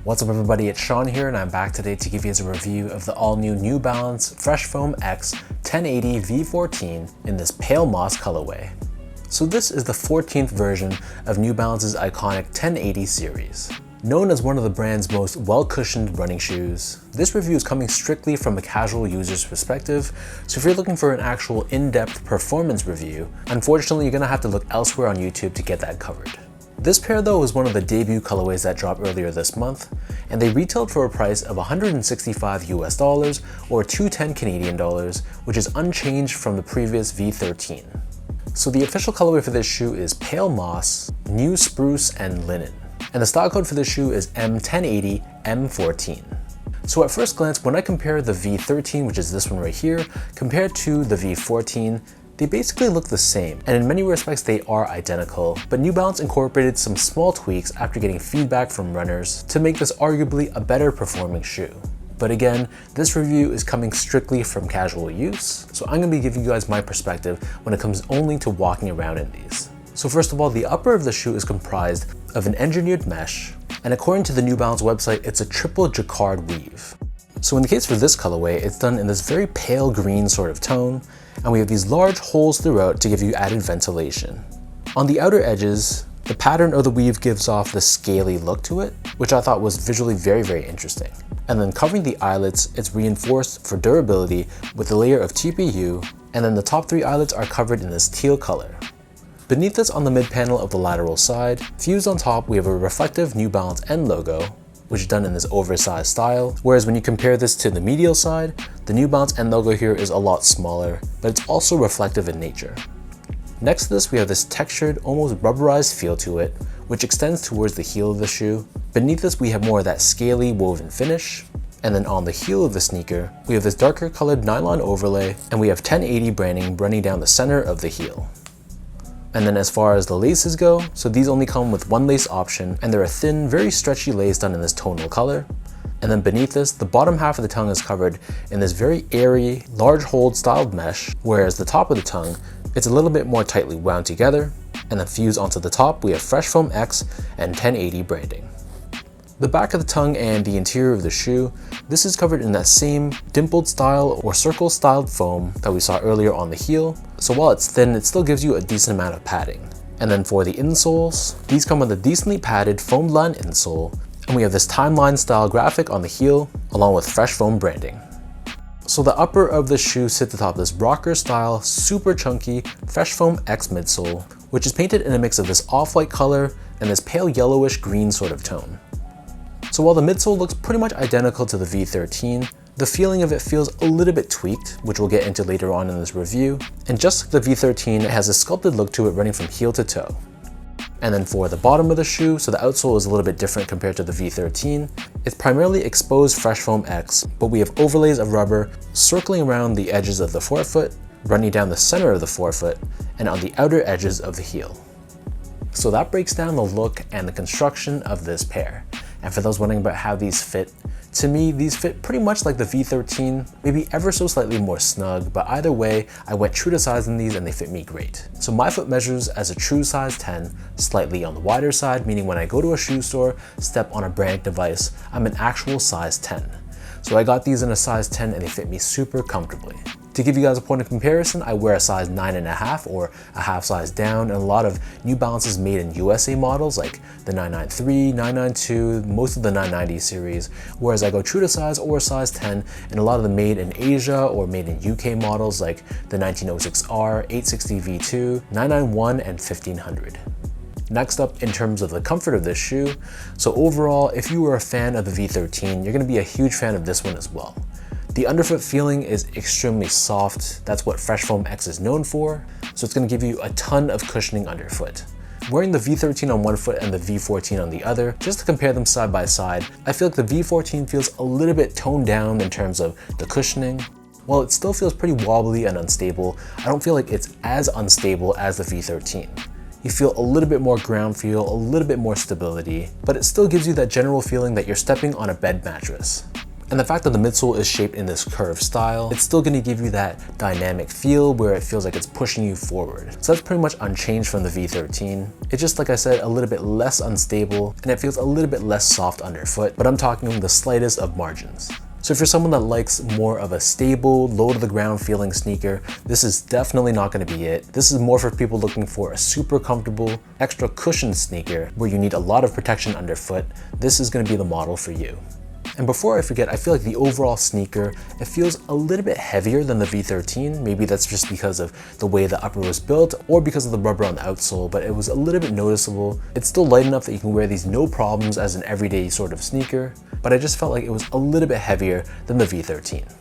What's up everybody, it's Sean here and I'm back today to give you a review of the all-new New Balance Fresh Foam X 1080 V14 in this pale moss colorway. So this is the 14th version of New Balance's iconic 1080 series. Known as one of the brand's most well-cushioned running shoes, this review is coming strictly from a casual user's perspective, so if you're looking for an actual in-depth performance review, unfortunately you're gonna have to look elsewhere on YouTube to get that covered. This pair though was one of the debut colorways that dropped earlier this month, and they retailed for a price of $165 US or $210 Canadian dollars, which is unchanged from the previous V13. So the official colorway for this shoe is Pale Moss, New Spruce, and Linen. And the style code for this shoe is M1080M14. So at first glance, when I compare the V13, which is this one right here, compared to the V14, they basically look the same, and in many respects they are identical, but New Balance incorporated some small tweaks after getting feedback from runners to make this arguably a better performing shoe. But again, this review is coming strictly from casual use, so I'm going to be giving you guys my perspective when it comes only to walking around in these. So first of all, the upper of the shoe is comprised of an engineered mesh, and according to the New Balance website, it's a triple jacquard weave. So in the case for this colorway, it's done in this very pale green sort of tone, and we have these large holes throughout to give you added ventilation. On the outer edges, the pattern of the weave gives off the scaly look to it, which I thought was visually very interesting. And then covering the eyelets, it's reinforced for durability with a layer of TPU, and then the top three eyelets are covered in this teal color. Beneath this, on the mid panel of the lateral side, fused on top, we have a reflective New Balance end logo, which is done in this oversized style, whereas when you compare this to the medial side, the New Balance end logo here is a lot smaller, but it's also reflective in nature. Next to this, we have this textured, almost rubberized feel to it, which extends towards the heel of the shoe. Beneath this, we have more of that scaly woven finish, and then on the heel of the sneaker, we have this darker colored nylon overlay, and we have 1080 branding running down the center of the heel. And then as far as the laces go, so these only come with one lace option, and they're a thin, very stretchy lace done in this tonal color. And then beneath this, the bottom half of the tongue is covered in this very airy, large hold styled mesh, whereas the top of the tongue, it's a little bit more tightly wound together, and then fused onto the top, we have Fresh Foam X and 1080 branding. The back of the tongue and the interior of the shoe, this is covered in that same dimpled style or circle styled foam that we saw earlier on the heel. So while it's thin, it still gives you a decent amount of padding. And then for the insoles, these come with a decently padded foam line insole, and we have this timeline style graphic on the heel along with Fresh Foam branding. So the upper of the shoe sits atop this rocker style, super chunky Fresh Foam X midsole, which is painted in a mix of this off-white color and this pale yellowish green sort of tone. So while the midsole looks pretty much identical to the V13, the feeling of it feels a little bit tweaked, which we'll get into later on in this review. And just like the V13, it has a sculpted look to it running from heel to toe. And then for the bottom of the shoe, so the outsole is a little bit different compared to the V13. It's primarily exposed Fresh Foam X, but we have overlays of rubber circling around the edges of the forefoot, running down the center of the forefoot, and on the outer edges of the heel. So that breaks down the look and the construction of this pair. And for those wondering about how these fit, to me, these fit pretty much like the V13, maybe ever so slightly more snug, but either way, I went true to size in these and they fit me great. So my foot measures as a true size 10, slightly on the wider side, meaning when I go to a shoe store, step on a brand device, I'm an actual size 10. So I got these in a size 10 and they fit me super comfortably. To give you guys a point of comparison, I wear a size 9.5 or a half size down, and a lot of New Balances made in USA models like the 993, 992, most of the 990 series, whereas I go true to size or size 10 in a lot of the made in Asia or made in UK models like the 1906R, 860 V2, 991, and 1500. Next up, in terms of the comfort of this shoe, so overall, if you were a fan of the V13, you're going to be a huge fan of this one as well. The underfoot feeling is extremely soft. That's what Fresh Foam X is known for, so it's going to give you a ton of cushioning underfoot. Wearing the V13 on one foot and the V14 on the other, just to compare them side by side, I feel like the V14 feels a little bit toned down in terms of the cushioning. While it still feels pretty wobbly and unstable, I don't feel like it's as unstable as the V13. You feel a little bit more ground feel, a little bit more stability, but it still gives you that general feeling that you're stepping on a bed mattress. And the fact that the midsole is shaped in this curved style, it's still gonna give you that dynamic feel where it feels like it's pushing you forward. So that's pretty much unchanged from the V13. It's just, like I said, a little bit less unstable and it feels a little bit less soft underfoot, but I'm talking the slightest of margins. So if you're someone that likes more of a stable, low to the ground feeling sneaker, this is definitely not gonna be it. This is more for people looking for a super comfortable, extra cushioned sneaker where you need a lot of protection underfoot. This is gonna be the model for you. And before I forget, I feel like the overall sneaker, it feels a little bit heavier than the V13. Maybe that's just because of the way the upper was built or because of the rubber on the outsole, but it was a little bit noticeable. It's still light enough that you can wear these no problems as an everyday sort of sneaker, but I just felt like it was a little bit heavier than the V13.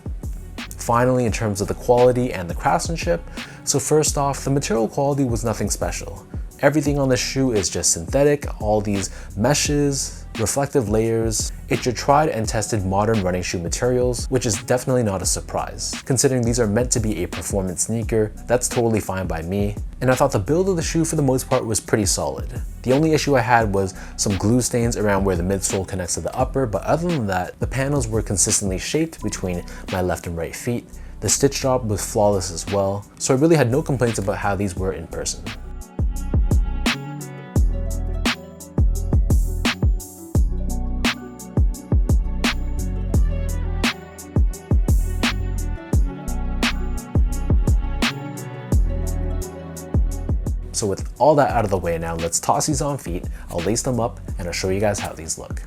Finally, in terms of the quality and the craftsmanship, so first off, the material quality was nothing special. Everything on this shoe is just synthetic, all these meshes, reflective layers. It's your tried and tested modern running shoe materials, which is definitely not a surprise. Considering these are meant to be a performance sneaker, that's totally fine by me. And I thought the build of the shoe for the most part was pretty solid. The only issue I had was some glue stains around where the midsole connects to the upper, but other than that, the panels were consistently shaped between my left and right feet. The stitch job was flawless as well, so I really had no complaints about how these were in person. So with all that out of the way now, let's toss these on feet. I'll lace them up and I'll show you guys how these look.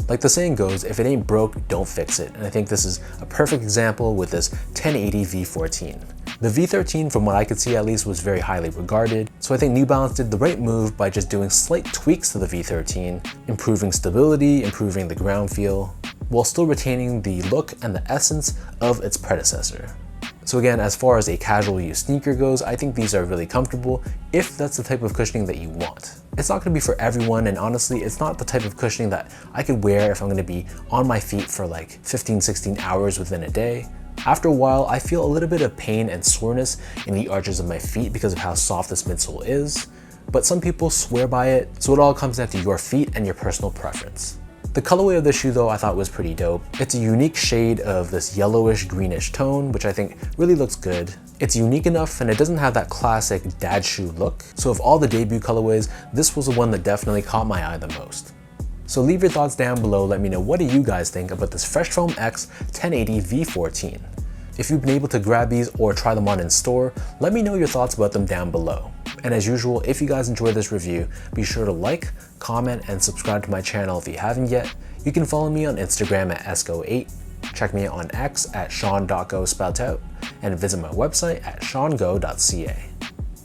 Like the saying goes, if it ain't broke, don't fix it. And I think this is a perfect example with this 1080 V14. The V13, from what I could see at least, was very highly regarded. So I think New Balance did the right move by just doing slight tweaks to the V13, improving stability, improving the ground feel, while still retaining the look and the essence of its predecessor. So again, as far as a casual use sneaker goes, I think these are really comfortable if that's the type of cushioning that you want. It's not gonna be for everyone, and honestly, it's not the type of cushioning that I could wear if I'm gonna be on my feet for like 15, 16 hours within a day. After a while, I feel a little bit of pain and soreness in the arches of my feet because of how soft this midsole is, but some people swear by it, so it all comes down to your feet and your personal preference. The colorway of the shoe though I thought was pretty dope. It's a unique shade of this yellowish greenish tone, which I think really looks good. It's unique enough and it doesn't have that classic dad shoe look. So of all the debut colorways, this was the one that definitely caught my eye the most. So leave your thoughts down below. Let me know, what do you guys think about this Fresh Foam X 1080 V14? If you've been able to grab these or try them on in store, let me know your thoughts about them down below. And as usual, if you guys enjoyed this review, be sure to like, comment, and subscribe to my channel if you haven't yet. You can follow me on Instagram at esco8, check me out on X at sean.go spelled out, and visit my website at seango.ca.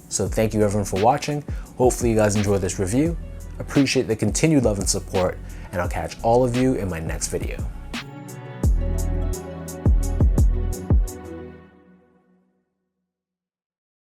So thank you everyone for watching. Hopefully you guys enjoyed this review. Appreciate the continued love and support, and I'll catch all of you in my next video.